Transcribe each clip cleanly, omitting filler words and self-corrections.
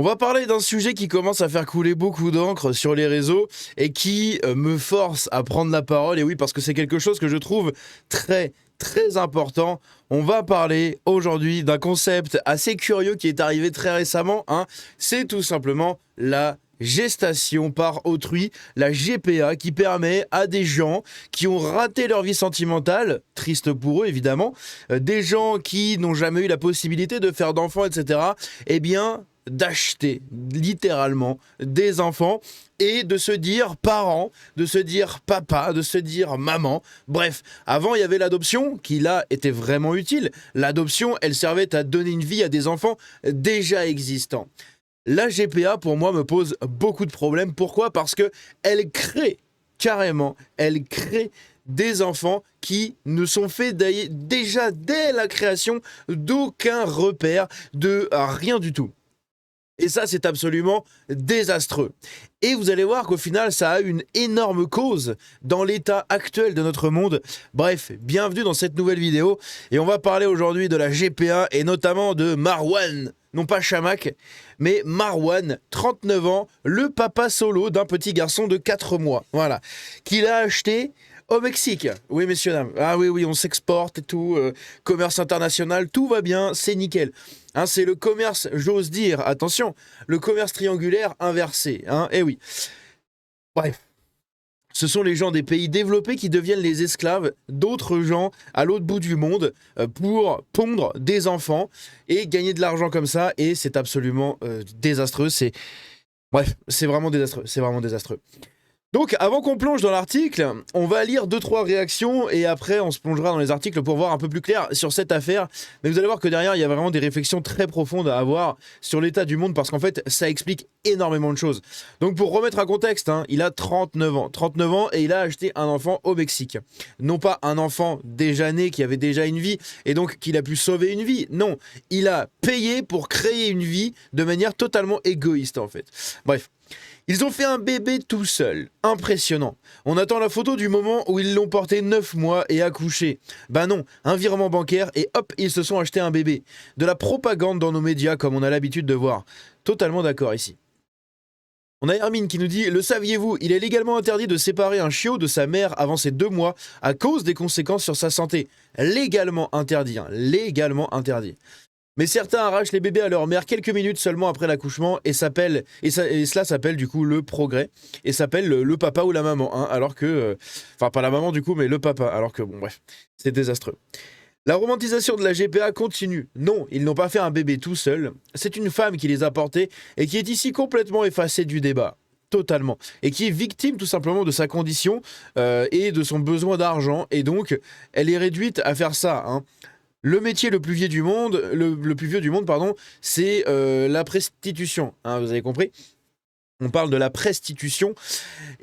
On va parler d'un sujet qui commence à faire couler beaucoup d'encre sur les réseaux et qui me force à prendre la parole. Et oui, parce que c'est quelque chose que je trouve très, très important. On va parler aujourd'hui d'un concept assez curieux qui est arrivé très récemment, hein. C'est tout simplement la gestation par autrui, la GPA, qui permet à des gens qui ont raté leur vie sentimentale, triste pour eux évidemment, des gens qui n'ont jamais eu la possibilité de faire d'enfants, etc., eh bien, d'acheter littéralement des enfants et de se dire parent, de se dire papa, de se dire maman. Bref, avant il y avait l'adoption qui là était vraiment utile. L'adoption, elle servait à donner une vie à des enfants déjà existants. La GPA pour moi me pose beaucoup de problèmes. Pourquoi ? Parce que elle crée carrément, elle crée des enfants qui ne sont faits déjà dès la création d'aucun repère, de rien du tout. Et ça, c'est absolument désastreux. Et vous allez voir qu'au final, ça a une énorme cause dans l'état actuel de notre monde. Bref, bienvenue dans cette nouvelle vidéo. Et on va parler aujourd'hui de la GPA et notamment de Marwan. Non pas Chamak, mais Marwan, 39 ans, le papa solo d'un petit garçon de 4 mois. Voilà. Qu'il a acheté au Mexique. Oui, messieurs, dames. Ah oui, on s'exporte et tout. Commerce international, tout va bien, c'est nickel. Hein, c'est le commerce, j'ose dire, attention, le commerce triangulaire inversé. Hein, eh oui. Bref. Ce sont les gens des pays développés qui deviennent les esclaves d'autres gens à l'autre bout du monde pour pondre des enfants et gagner de l'argent comme ça. Et c'est absolument désastreux. Bref, c'est vraiment désastreux. C'est vraiment désastreux. Donc, avant qu'on plonge dans l'article, on va lire 2-3 réactions et après on se plongera dans les articles pour voir un peu plus clair sur cette affaire. Mais vous allez voir que derrière, il y a vraiment des réflexions très profondes à avoir sur l'état du monde parce qu'en fait, ça explique énormément de choses. Donc, pour remettre un contexte, hein, il a 39 ans. 39 ans et il a acheté un enfant au Mexique. Non pas un enfant déjà né qui avait déjà une vie et donc qu'il a pu sauver une vie. Non, il a payé pour créer une vie de manière totalement égoïste en fait. Bref. Ils ont fait un bébé tout seul. Impressionnant. On attend la photo du moment où ils l'ont porté 9 mois et accouché. Ben non, un virement bancaire et hop, ils se sont achetés un bébé. De la propagande dans nos médias comme on a l'habitude de voir. Totalement d'accord ici. On a Hermine qui nous dit « Le saviez-vous, il est légalement interdit de séparer un chiot de sa mère avant ses 2 mois à cause des conséquences sur sa santé. » Légalement interdit, hein, légalement interdit. Mais certains arrachent les bébés à leur mère quelques minutes seulement après l'accouchement et cela s'appelle du coup le progrès et s'appelle le papa ou la maman, hein, alors que... Enfin, pas la maman du coup, mais le papa, alors que bon, bref, c'est désastreux. La romantisation de la GPA continue. Non, ils n'ont pas fait un bébé tout seul, c'est une femme qui les a portés et qui est ici complètement effacée du débat. Totalement. Et qui est victime tout simplement de sa condition et de son besoin d'argent et donc elle est réduite à faire ça, hein. Le métier le plus vieux du monde, pardon, c'est la prostitution. Hein, vous avez compris ? On parle de la prostitution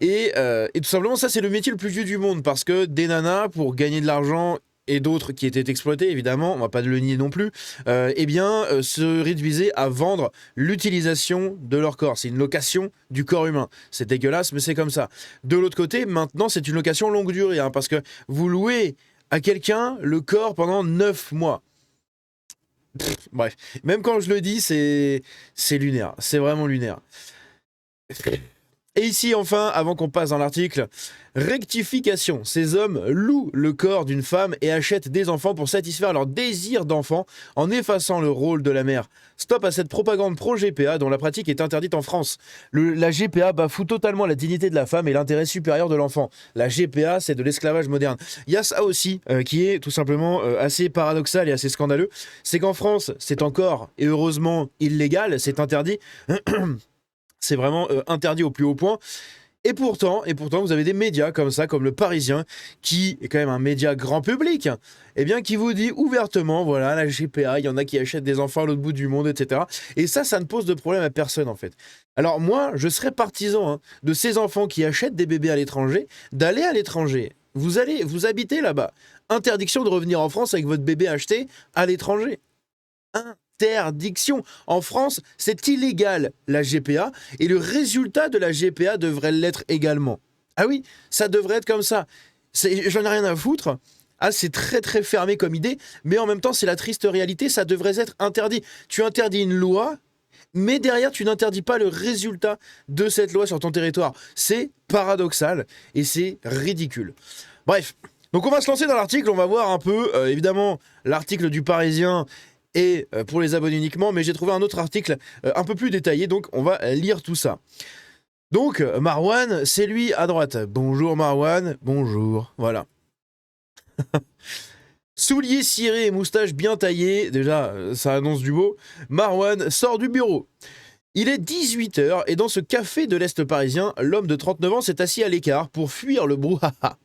et tout simplement ça c'est le métier le plus vieux du monde parce que des nanas pour gagner de l'argent et d'autres qui étaient exploités évidemment, on va pas le nier non plus, se réduisaient à vendre l'utilisation de leur corps. C'est une location du corps humain. C'est dégueulasse mais c'est comme ça. De l'autre côté, maintenant c'est une location longue durée hein, parce que vous louez à quelqu'un le corps pendant 9 mois. Bref, même quand je le dis, c'est lunaire. C'est vraiment lunaire. Et ici, enfin, avant qu'on passe dans l'article, rectification. Ces hommes louent le corps d'une femme et achètent des enfants pour satisfaire leur désir d'enfant en effaçant le rôle de la mère. Stop à cette propagande pro-GPA dont la pratique est interdite en France. La GPA bafoue totalement la dignité de la femme et l'intérêt supérieur de l'enfant. La GPA, c'est de l'esclavage moderne. Il y a ça aussi qui est tout simplement assez paradoxal et assez scandaleux. C'est qu'en France, c'est encore, et heureusement, illégal, c'est interdit. C'est vraiment interdit au plus haut point. Et pourtant, vous avez des médias comme ça, comme Le Parisien, qui est quand même un média grand public, eh bien, qui vous dit ouvertement, voilà, la GPA, il y en a qui achètent des enfants à l'autre bout du monde, etc. Et ça ne pose de problème à personne, en fait. Alors moi, je serais partisan de ces enfants qui achètent des bébés à l'étranger, d'aller à l'étranger. Vous habitez là-bas. Interdiction de revenir en France avec votre bébé acheté à l'étranger. Interdiction. En France, c'est illégal la GPA et le résultat de la GPA devrait l'être également. Ah oui, ça devrait être comme ça. J'en ai rien à foutre. Ah, c'est très très fermé comme idée, mais en même temps, c'est la triste réalité, ça devrait être interdit. Tu interdis une loi, mais derrière, tu n'interdis pas le résultat de cette loi sur ton territoire. C'est paradoxal et c'est ridicule. Bref, donc on va se lancer dans l'article, on va voir un peu, évidemment, l'article du Parisien est pour les abonnés uniquement, mais j'ai trouvé un autre article un peu plus détaillé, donc on va lire tout ça. Donc, Marwan, c'est lui à droite. Bonjour Marwan, bonjour, voilà. Souliers cirés et moustache bien taillée, déjà ça annonce du beau, Marwan sort du bureau. Il est 18h et dans ce café de l'Est parisien, l'homme de 39 ans s'est assis à l'écart pour fuir le brouhaha.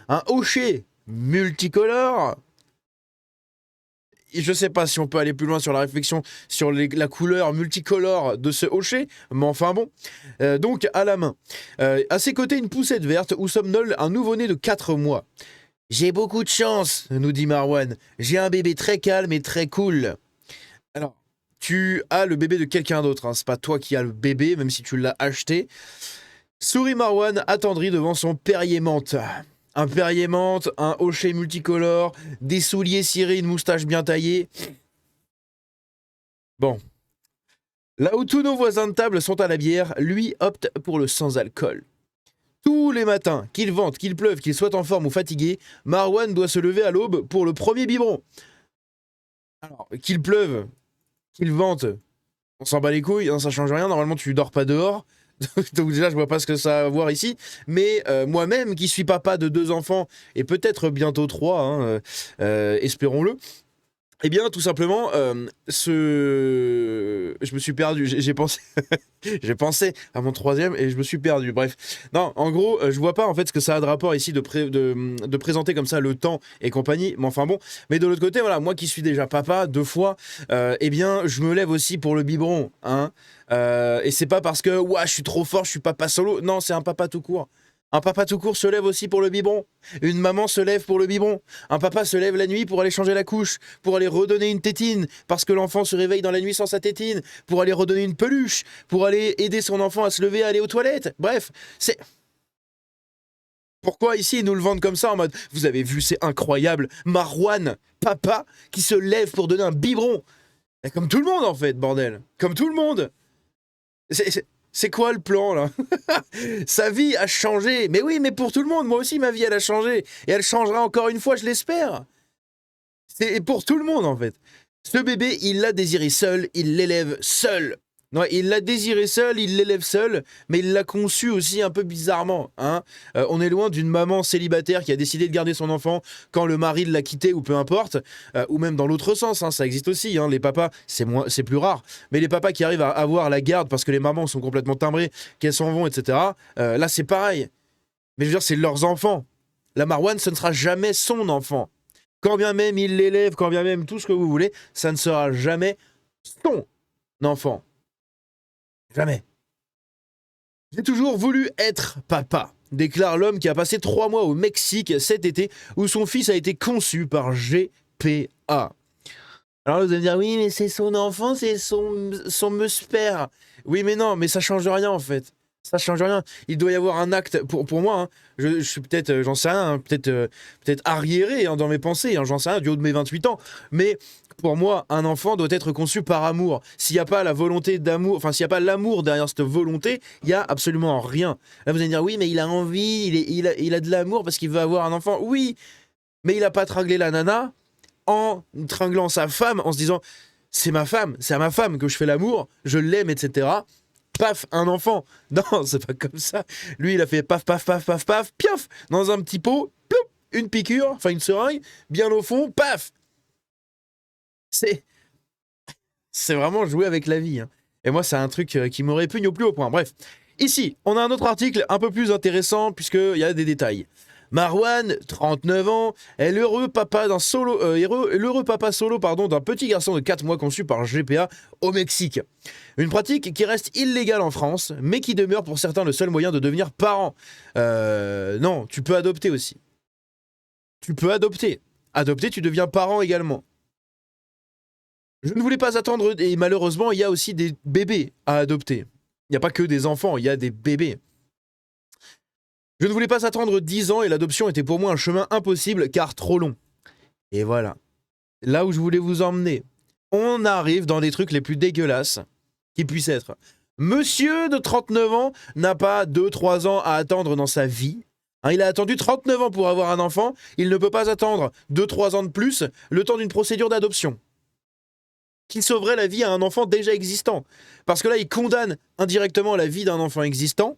Un hocher multicolore. Je sais pas si on peut aller plus loin sur la réflexion sur la couleur multicolore de ce hocher, mais enfin bon. Donc à la main. À ses côtés, une poussette verte où somnole un nouveau-né de 4 mois. J'ai beaucoup de chance, nous dit Marwan. J'ai un bébé très calme et très cool. Alors, tu as le bébé de quelqu'un d'autre, hein. C'est pas toi qui as le bébé, même si tu l'as acheté. Sourit Marwan, attendri devant son Perrier menthe. Un Perrier menthe, un hocher multicolore, des souliers cirés, une moustache bien taillée. Bon. Là où tous nos voisins de table sont à la bière, lui opte pour le sans-alcool. Tous les matins, qu'il vente, qu'il pleuve, qu'il soit en forme ou fatigué, Marwan doit se lever à l'aube pour le premier biberon. Alors, qu'il pleuve, qu'il vente, on s'en bat les couilles, hein, ça change rien, normalement tu dors pas dehors. Donc déjà je vois pas ce que ça a à voir ici, mais moi-même qui suis papa de 2 enfants et peut-être bientôt 3, hein, espérons-le, eh bien tout simplement je me suis perdu, j'ai pensé j'ai pensé à mon 3e et je me suis perdu, bref. Non, en gros, je vois pas en fait ce que ça a de rapport ici de présenter comme ça le temps et compagnie, mais enfin bon. Mais de l'autre côté, voilà, moi qui suis déjà papa 2 fois, eh bien je me lève aussi pour le biberon, hein. Et c'est pas parce que ouah, je suis trop fort, je suis papa solo. Non, c'est un papa tout court. Un papa tout court se lève aussi pour le biberon. Une maman se lève pour le biberon. Un papa se lève la nuit pour aller changer la couche, pour aller redonner une tétine, parce que l'enfant se réveille dans la nuit sans sa tétine, pour aller redonner une peluche, pour aller aider son enfant à se lever, à aller aux toilettes. Bref, c'est... Pourquoi ici ils nous le vendent comme ça en mode « Vous avez vu, c'est incroyable, Marwan, papa, qui se lève pour donner un biberon !» Comme tout le monde en fait, bordel. Comme tout le monde. C'est quoi le plan là? Sa vie a changé. Mais oui, mais pour tout le monde. Moi aussi, ma vie, elle a changé. Et elle changera encore une fois, je l'espère. C'est pour tout le monde en fait. Ce bébé, il l'a désiré seul, il l'élève seul. Ouais, il l'a désiré seul, il l'élève seul, mais il l'a conçu aussi un peu bizarrement. Hein. On est loin d'une maman célibataire qui a décidé de garder son enfant quand le mari l'a quitté ou peu importe, ou même dans l'autre sens, hein, ça existe aussi. Hein. Les papas, c'est plus rare, mais les papas qui arrivent à avoir la garde parce que les mamans sont complètement timbrées, qu'elles s'en vont, etc. Là, c'est pareil. Mais je veux dire, c'est leurs enfants. La Marwan, ce ne sera jamais son enfant. Quand bien même il l'élève, quand bien même tout ce que vous voulez, ça ne sera jamais son enfant. Jamais. J'ai toujours voulu être papa, déclare l'homme qui a passé 3 mois au Mexique cet été où son fils a été conçu par GPA. Alors vous allez me dire, oui mais c'est son enfant, c'est son musper. Oui mais non, mais ça change rien en fait. Ça change rien. Il doit y avoir un acte, pour moi, hein, je suis peut-être, j'en sais rien, hein, peut-être arriéré hein, dans mes pensées, hein, j'en sais rien, du haut de mes 28 ans, mais pour moi, un enfant doit être conçu par amour. S'il n'y a pas la volonté d'amour, enfin s'il n'y a pas l'amour derrière cette volonté, il n'y a absolument rien. Là vous allez me dire, oui mais il a envie, il a de l'amour parce qu'il veut avoir un enfant. Oui, mais il n'a pas tringlé la nana en tringlant sa femme, en se disant, c'est ma femme, c'est à ma femme que je fais l'amour, je l'aime, etc., paf, un enfant. Non, c'est pas comme ça. Lui, il a fait paf, paf, paf, paf, paf, piaf, dans un petit pot, ploup, une piqûre, enfin une seringue, bien au fond, paf. C'est vraiment jouer avec la vie. Hein. Et moi, c'est un truc qui me répugne au plus haut point. Bref, ici, on a un autre article un peu plus intéressant puisqu'il y a des détails. Marwan, 39 ans, est l'heureux papa solo d'un petit garçon de 4 mois conçu par GPA au Mexique. Une pratique qui reste illégale en France, mais qui demeure pour certains le seul moyen de devenir parent. Non, tu peux adopter aussi. Tu peux adopter. Adopter, tu deviens parent également. Je ne voulais pas attendre, et malheureusement, il y a aussi des bébés à adopter. Il n'y a pas que des enfants, il y a des bébés. Je ne voulais pas attendre 10 ans et l'adoption était pour moi un chemin impossible car trop long. Et voilà. Là où je voulais vous emmener. On arrive dans des trucs les plus dégueulasses. qui puisse être. Monsieur de 39 ans n'a pas 2-3 ans à attendre dans sa vie. Hein, il a attendu 39 ans pour avoir un enfant. Il ne peut pas attendre 2-3 ans de plus le temps d'une procédure d'adoption qui sauverait la vie à un enfant déjà existant. Parce que là, il condamne indirectement la vie d'un enfant existant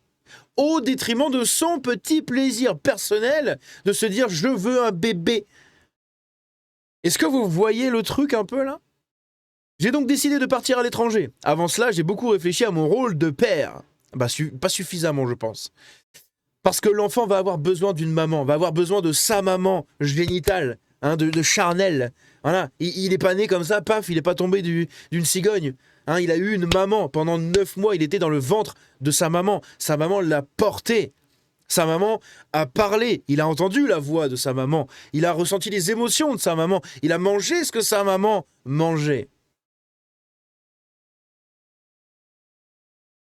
au détriment de son petit plaisir personnel de se dire « je veux un bébé ». Est-ce que vous voyez le truc un peu là ? J'ai donc décidé de partir à l'étranger. Avant cela, j'ai beaucoup réfléchi à mon rôle de père. Pas suffisamment, je pense. Parce que l'enfant va avoir besoin d'une maman, va avoir besoin de sa maman génitale, hein, de charnelle. Voilà. Il est pas né comme ça, paf, il n'est pas tombé d'une cigogne. Hein, il a eu une maman. Pendant 9 mois, il était dans le ventre de sa maman. Sa maman l'a porté. Sa maman a parlé. Il a entendu la voix de sa maman. Il a ressenti les émotions de sa maman. Il a mangé ce que sa maman mangeait.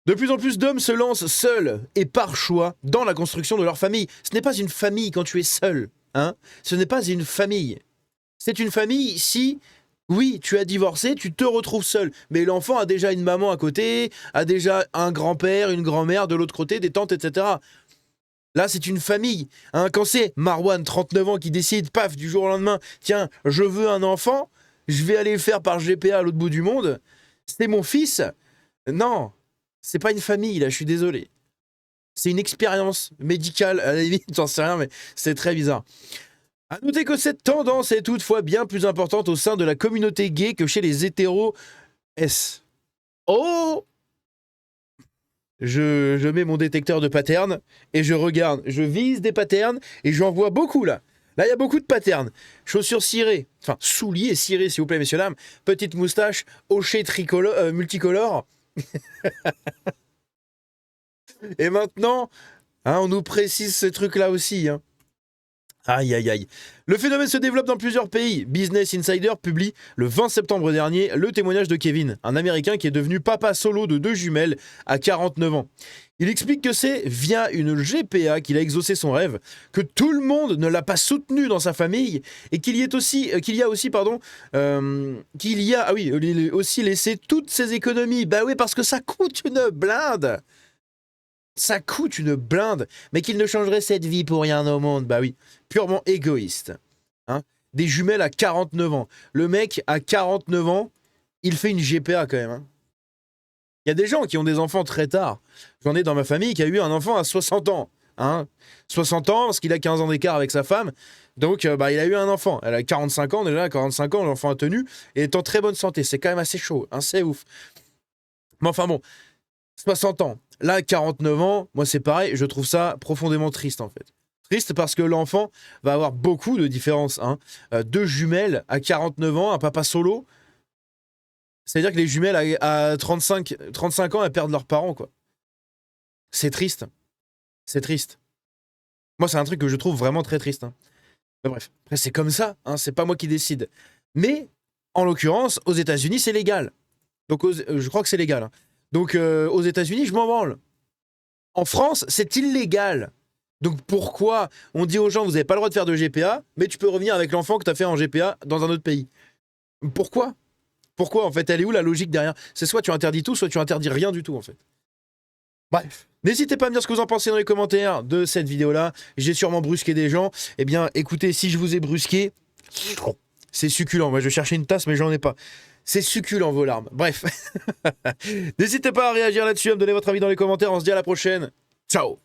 De plus en plus d'hommes se lancent seuls et par choix dans la construction de leur famille. Ce n'est pas une famille quand tu es seul. Hein ? Ce n'est pas une famille. C'est une famille si, oui, tu as divorcé, tu te retrouves seul. Mais l'enfant a déjà une maman à côté, a déjà un grand-père, une grand-mère de l'autre côté, des tantes, etc. Là, c'est une famille. Hein ? Quand c'est Marwan, 39 ans, qui décide, paf, du jour au lendemain, tiens, je veux un enfant, je vais aller le faire par GPA à l'autre bout du monde, c'est mon fils. Non. C'est pas une famille, là, je suis désolé. C'est une expérience médicale, à la limite, j'en sais rien, mais c'est très bizarre. À noter que cette tendance est toutefois bien plus importante au sein de la communauté gay que chez les hétéros S. Oh ! Je mets mon détecteur de patterns et je regarde, je vise des patterns et j'en vois beaucoup, là. Là, il y a beaucoup de patterns. Chaussures cirées, enfin, souliers cirés, s'il vous plaît, messieurs, dames. Petite moustache, hochée multicolore. Et maintenant, hein, on nous précise ce truc-là aussi. Hein. Aïe, aïe, aïe. Le phénomène se développe dans plusieurs pays. Business Insider publie le 20 septembre dernier le témoignage de Kevin, un Américain qui est devenu papa solo de 2 jumelles à 49 ans. Il explique que c'est via une GPA qu'il a exaucé son rêve, que tout le monde ne l'a pas soutenu dans sa famille et qu'il a aussi laissé toutes ses économies. Bah oui, parce que ça coûte une blinde. Ça coûte une blinde, mais qu'il ne changerait cette vie pour rien au monde. Bah oui, purement égoïste. Hein, des jumelles à 49 ans. Le mec, à 49 ans, il fait une GPA quand même. Hein. Il y a des gens qui ont des enfants très tard. J'en ai dans ma famille qui a eu un enfant à 60 ans. Hein. 60 ans, parce qu'il a 15 ans d'écart avec sa femme. Donc, il a eu un enfant. Elle a 45 ans déjà. À 45 ans, l'enfant a tenu et est en très bonne santé. C'est quand même assez chaud. Hein, c'est ouf. Mais enfin bon, 60 ans. Là, 49 ans, moi c'est pareil. Je trouve ça profondément triste en fait. Triste parce que l'enfant va avoir beaucoup de différences. Hein. 2 jumelles à 49 ans, un papa solo. C'est-à-dire que les jumelles à 35 ans, elles perdent leurs parents, quoi. C'est triste. C'est triste. Moi, c'est un truc que je trouve vraiment très triste. Hein. Mais bref, après, c'est comme ça. Hein, c'est pas moi qui décide. Mais, en l'occurrence, aux États-Unis, c'est légal. Donc, je crois que c'est légal. Hein. Donc, aux États-Unis, je m'en branle. En France, c'est illégal. Donc, pourquoi on dit aux gens, vous n'avez pas le droit de faire de GPA, mais tu peux revenir avec l'enfant que tu as fait en GPA dans un autre pays? Pourquoi ? Pourquoi, en fait, elle est où la logique derrière? C'est soit tu interdis tout, soit tu interdis rien du tout, en fait. Bref, n'hésitez pas à me dire ce que vous en pensez dans les commentaires de cette vidéo-là. J'ai sûrement brusqué des gens. Eh bien, écoutez, si je vous ai brusqué, c'est succulent. Moi, je cherchais une tasse, mais j'en ai pas. C'est succulent, vos larmes. Bref. N'hésitez pas à réagir là-dessus, à me donner votre avis dans les commentaires. On se dit à la prochaine. Ciao!